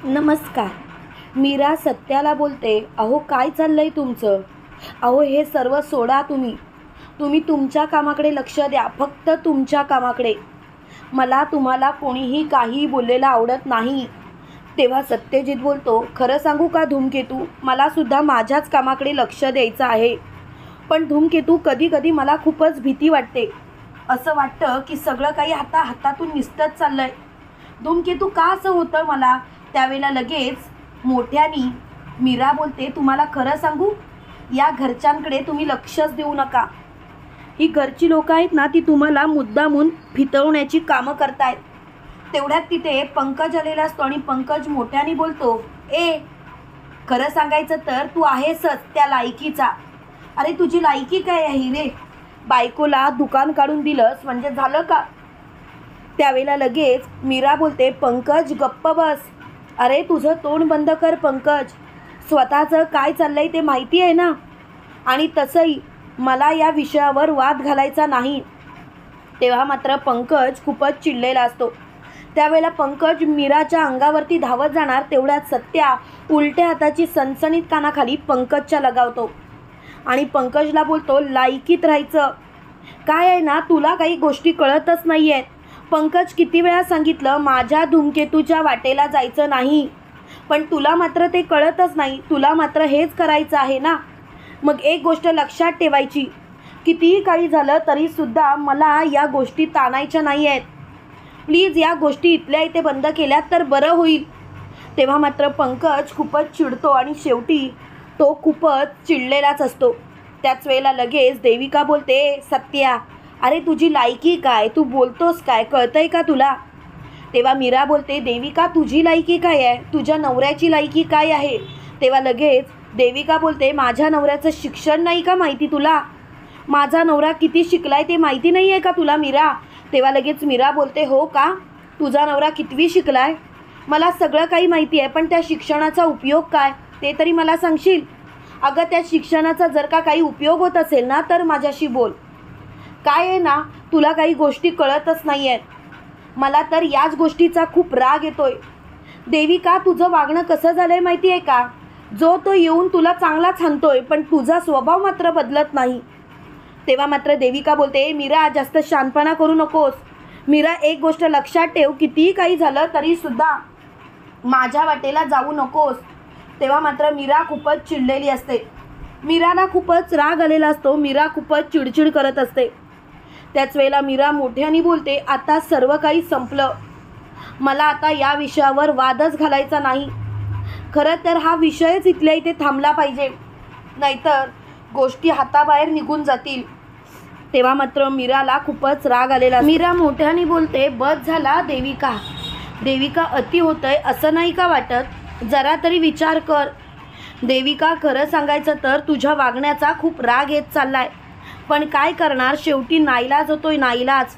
नमस्कार. मीरा सत्याला बोलते, अहो काय चाललंय तुमचं? अहो हे सर्व सोडा तुम्ही तुमच्या कामाकडे लक्ष द्या, फक्त तुमच्या कामाकडे. मला तुम्हाला कोणीही काहीही बोललेलं आवडत नाही. तेव्हा सत्यजित बोलतो, खरं सांगू का धूमकेतू, मला सुद्धा माझ्याच कामाकडे लक्ष द्यायचं आहे. पण धूमकेतू कधी कधी मला खूपच भीती वाटते. असं वाटतं की सगळं काही आता हातातून निसटत चाललंय. धूमकेतू का असं होतं मला? त्यावेळेला लगेच मोठ्यानी मीरा बोलते, तुम्हाला खरं सांगू, या घरच्यांकडे तुम्ही लक्षच देऊ नका. ही घरची लोक आहेत ना, ती तुम्हाला मुद्दामून फितवण्याची कामं करतायत. तेवढ्यात तिथे पंकज आलेला असतो आणि पंकज मोठ्यानी बोलतो, खरं सांगायचं तर तू आहेसच त्या लायकीचा. अरे तुझी लायकी काय आहे रे? बायकोला दुकान काढून दिलंस म्हणजे झालं का? त्यावेळेला लगेच मीरा बोलते, पंकज गप्प बस. अरे तुझं तोंड बंद कर पंकज. स्वतःचं काय चाललंय ते माहिती आहे ना. आणि तसंही मला या विषयावर वाद घालायचा नाही. तेव्हा मात्र पंकज खूपच चिडलेला असतो. त्यावेळेला पंकज मीराच्या अंगावरती धावत जाणार. तेवढ्यात सत्या उलट्या हाताची सणसणीत कानाखाली पंकजच्या लगावतो आणि पंकजला बोलतो, लायकीत राहायचं. काय आहे ना, तुला काही गोष्टी कळतच नाही आहेत. पंकज किती वेळा सांगितलं माझ्या धूमकेतूच्या वाटेला जायचं नाही, पण तुला मात्र ते कळतच नाही. तुला मात्र हेच करायचं आहे ना. मग एक गोष्ट लक्षात ठेवायची, कितीही काही झालं तरीसुद्धा मला या गोष्टी ताणायच्या नाही आहेत. प्लीज या गोष्टी इथल्या इथे बंद केल्यात तर बरं होईल. तेव्हा मात्र पंकज खूपच चिडतो आणि शेवटी तो खूपच चिडलेलाच असतो. त्याच वेळेला लगेच देविका बोलते, सत्या अरे तुझी लायकी काय? तू बोलतोस काय? कळतंय का तुला? तेव्हा मीरा बोलते, देविका तुझी लायकी काय आहे? तुझ्या नवऱ्याची लायकी काय आहे? तेव्हा लगेच देविका बोलते, माझ्या नवऱ्याचं शिक्षण नाही का माहिती तुला? माझा नवरा किती शिकलाय ते माहिती नाही आहे का तुला मीरा? तेव्हा लगेच मीरा बोलते, हो का? तुझा नवरा कितवी शिकलाय? मला सगळं काही माहिती आहे, पण त्या शिक्षणाचा उपयोग काय ते तरी मला सांगशील? अगं त्या शिक्षणाचा जर का काही उपयोग होत असेल ना तर माझ्याशी बोल. काय आहे ना, तुला काही गोष्टी कळतच नाही आहेत. मला तर याच गोष्टीचा खूप राग येतोय. देविका तुझं वागणं कसं झालं आहे माहिती आहे का? जो तो येऊन तुला चांगलाच हाणतोय, पण तुझा स्वभाव मात्र बदलत नाही. तेव्हा मात्र देविका बोलते, मीरा जास्त शानपणा करू नकोस. मीरा एक गोष्ट लक्षात ठेव, कितीही काही झालं तरीसुद्धा माझ्या वाटेला जाऊ नकोस. तेव्हा मात्र मीरा खूपच चिडलेली असते. मीराला खूपच राग आलेला असतो. मीरा खूपच चिडचिड करत असते. त्याच वेळेला मीरा मोठ्याने बोलते, आता सर्व काही संपलं. मला आता या विषयावर वादच घालायचा नाही. खरं तर हा विषयच इथल्या इथे थांबला पाहिजे, नाहीतर गोष्टी हाताबाहेर निघून जातील. तेव्हा मात्र मीराला खूपच राग आलेला. मीरा मोठ्याने बोलते, बस झाला देविका. देविका अति होतंय असं नाही का वाटत? जरा तरी विचार कर. देविका खरं सांगायचं तर तुझ्या वागण्याचा खूप राग येत चाललाय, पण काय करणार, शेवटी नाईलाज होतोय, नाईलाज.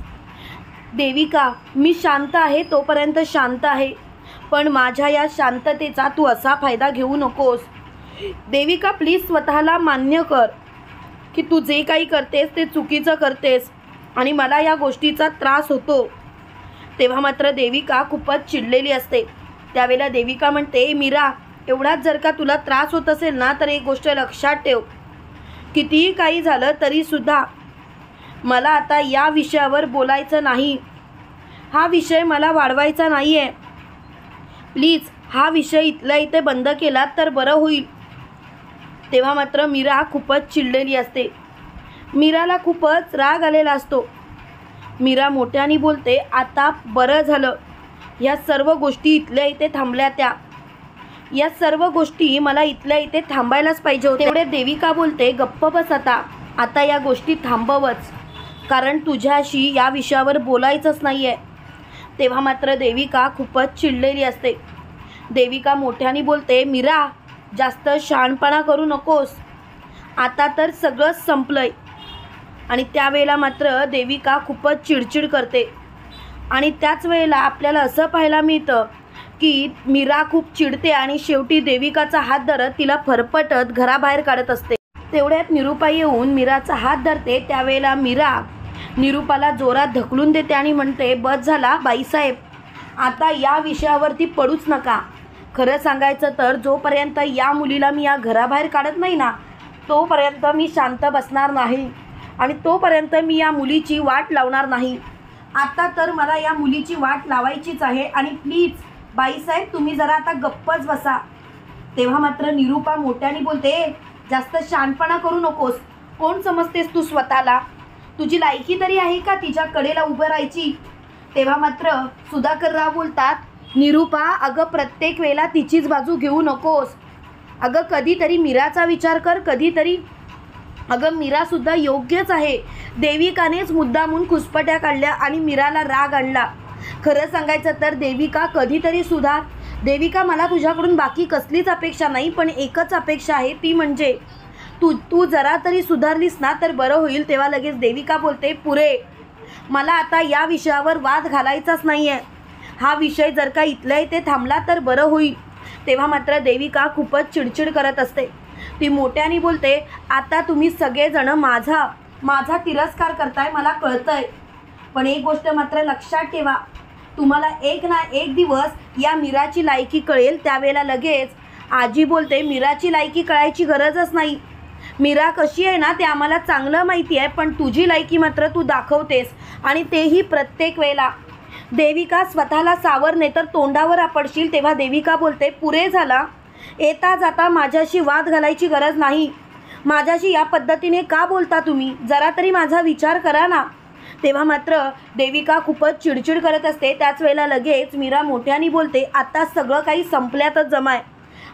देविका मी शांत आहे तोपर्यंत शांत आहे, पण माझ्या या शांततेचा तू असा फायदा घेऊ नकोस. देविका प्लीज स्वतःला मान्य कर की तू जे काही करतेस ते चुकीचं करतेस आणि मला या गोष्टीचा त्रास होतो. तेव्हा मात्र देविका खूपच चिडलेली असते. त्यावेळेला देविका म्हणते, मीरा एवढाच जर का तुला त्रास होत असेल ना तर एक गोष्ट लक्षात ठेव, कितीही काही झालं तरीसुद्धा मला आता या विषयावर बोलायचं नाही. हा विषय मला वाढवायचा नाही आहे. प्लीज हा विषय इथल्या इथे बंद केला तर बरं होईल. तेव्हा मात्र मीरा खूपच चिडलेली असते. मीराला खूपच राग आलेला असतो. मीरा मोठ्याने बोलते, आता बरं झालं. या सर्व गोष्टी इथल्या इथे थांबल्या. या सर्व गोष्टी मला इथल्या इथे थांबायलाच पाहिजे होते. तेवढे देविका बोलते, गप्प बस आता या गोष्टी थांबवच, कारण तुझ्याशी या विषयावर बोलायचंच नाही आहे. तेव्हा मात्र देविका खूपच चिडलेली असते. देविका मोठ्याने बोलते, मीरा जास्त शहाणपणा करू नकोस. आता तर सगळंच संपलंय. आणि त्यावेळेला मात्र देविका खूपच चिडचिड करते. आणि त्याच वेळेला आपल्याला असं पाहायला मिळतं की मीरा खूप चिडते आणि शेवटी देविकाचा हात धरत तिला फरफटत घराबाहेर काढत असते. तेवढ्यात निरुपा येऊन मीराचा हात धरते. त्यावेळेला मीरा निरुपाला जोरात ढकलून देते आणि म्हणते, बस झाला बाईसाहेब, आता या विषयावरती पडूच नका. खरं सांगायचं तर जोपर्यंत या मुलीला मी या घराबाहेर काढत नाही ना, तोपर्यंत मी शांत बसणार नाही आणि तोपर्यंत मी या मुलीची वाट लावणार नाही. आता तर मला या मुलीची वाट लावायचीच आहे आणि प्लीज बाईसाहेब तुम्ही जरा आता गप्पच बसा. तेव्हा मात्र निरूपा मोठ्याने बोलते, जास्त शहाणपणा करू नकोस. कोण समजतेस तू स्वतःला? तुझी लायकी तरी आहे का तिच्या कडेला उभं राहायची? तेव्हा मात्र सुधाकरराव बोलतात, निरूपा अगं प्रत्येक वेळेला तिचीच बाजू घेऊ नकोस. अगं कधीतरी मीराचा विचार कर. कधीतरी अगं मीरासुद्धा योग्यच आहे. देविकानेच मुद्दामून खुसपट्या काढल्या आणि मीराला राग आणला. खरं सांगायचं तर देविका कधीतरी सुधार. देविका मला तुझ्याकडून बाकी कसलीच अपेक्षा नाही, पण एकच अपेक्षा आहे, ती म्हणजे तू जरा तरी सुधारलीस ना तर बरं होईल. तेव्हा लगेच देविका बोलते, पुरे मला आता या विषयावर वाद घालायचाच नाही आहे. हा विषय जर का इथल्या इथे थांबला तर बरं होईल. तेव्हा मात्र देविका खूपच चिडचिड करत असते. ती मोठ्याने बोलते, आता तुम्ही सगळेजण माझा तिरस्कार करताय मला कळतंय, पण एक गोष्ट मात्र लक्षात ठेवा, तुम्हाला एक ना एक दिवस या मीराची लायकी कळेल. त्यावेळेला लगेच आजी बोलते, मीराची लायकी कळायची गरजच नाही. मीरा कशी आहे ना ते आम्हाला चांगलं माहिती आहे, पण तुझी लायकी मात्र तू दाखवतेस आणि तेही प्रत्येक वेळेला. देविका स्वतःला सावरणे तर तोंडावर आपडशील. तेव्हा देविका बोलते, पुरे झाला. येता जाता माझ्याशी वाद घालायची गरज नाही. माझ्याशी या पद्धतीने का बोलता तुम्ही? जरा तरी माझा विचार करा ना. तेव्हा मात्र देविका खूपच चिडचिड करत असते. त्याच वेळेला लगेच मीरा मोठ्याने बोलते, आता सगळं काही संपल्यातच जमाय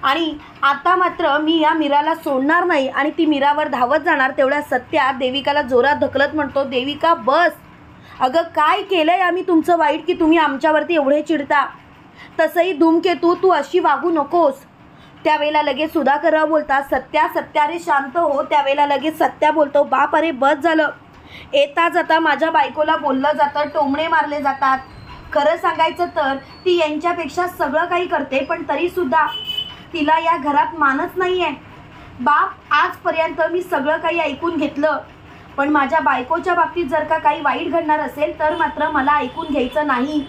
आणि आता मात्र मी या मीराला सोडणार नाही आणि ती मीरावर धावत जाणार. तेवढ्या सत्या देविकाला जोरात ढकलत म्हणतो, देविका बस. अगं काय केलंय आम्ही तुमचं वाईट की तुम्ही आमच्यावरती एवढे चिडता? तसंही धूमकेतू तू अशी वागू नकोस. त्यावेळेला लगेच सुधाकरराव बोलतात, सत्या रे शांत हो. त्यावेळेला लगेच सत्या बोलतो, बाप अरे बस झालं. येता जाता माझ्या बायकोला बोललं जातं, टोमणे मारले जातात. खरं सांगायचं तर ती यांच्यापेक्षा सगळं काही करते, पण तरीसुद्धा तिला या घरात मानच नाही आहे. बाप आजपर्यंत मी सगळं काही ऐकून घेतलं, पण माझ्या बायकोच्या बाबतीत जर का काही वाईट घडणार असेल तर मात्र मला ऐकून घ्यायचं नाही.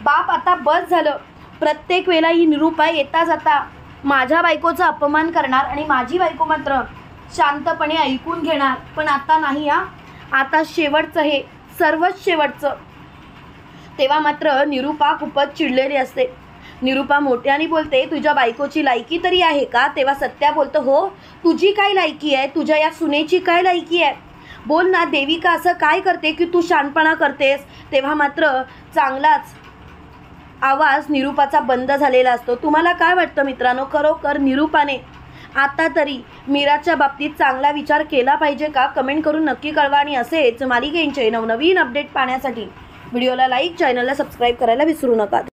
बाप आता बस झालं. प्रत्येक वेळेला ही निरूपा येता जाता माझ्या बायकोचा अपमान करणार आणि माझी बायको मात्र शांतपणे ऐकून घेणार, पण आता नाही हा. आता शेवटचं हे सर्वच शेवटचं. तेव्हा मात्र निरूपा खूपच चिडलेली असते. निरूपा मोठ्याने बोलते, तुझ्या बायकोची लायकी तरी आहे का? तेव्हा सत्या बोलतो, हो तुझी काय लायकी आहे? तुझ्या या सुनेची काय लायकी आहे? बोल ना. देविका असं काय करते की तू शानपणा करतेस? तेव्हा मात्र चांगलाच आवाज निरूपाचा बंद झालेला असतो. तुम्हाला काय वाटतं मित्रांनो, खरोखर निरूपाने आता तरी मीराच्या बाबतीत चांगला विचार केला पाहिजे का? कमेंट करून नक्की कळवा आणि असेच मालिकेचे नवनवीन अपडेट पाहण्यासाठी व्हिडिओला लाईक, चॅनलला सबस्क्राईब करायला विसरू नका.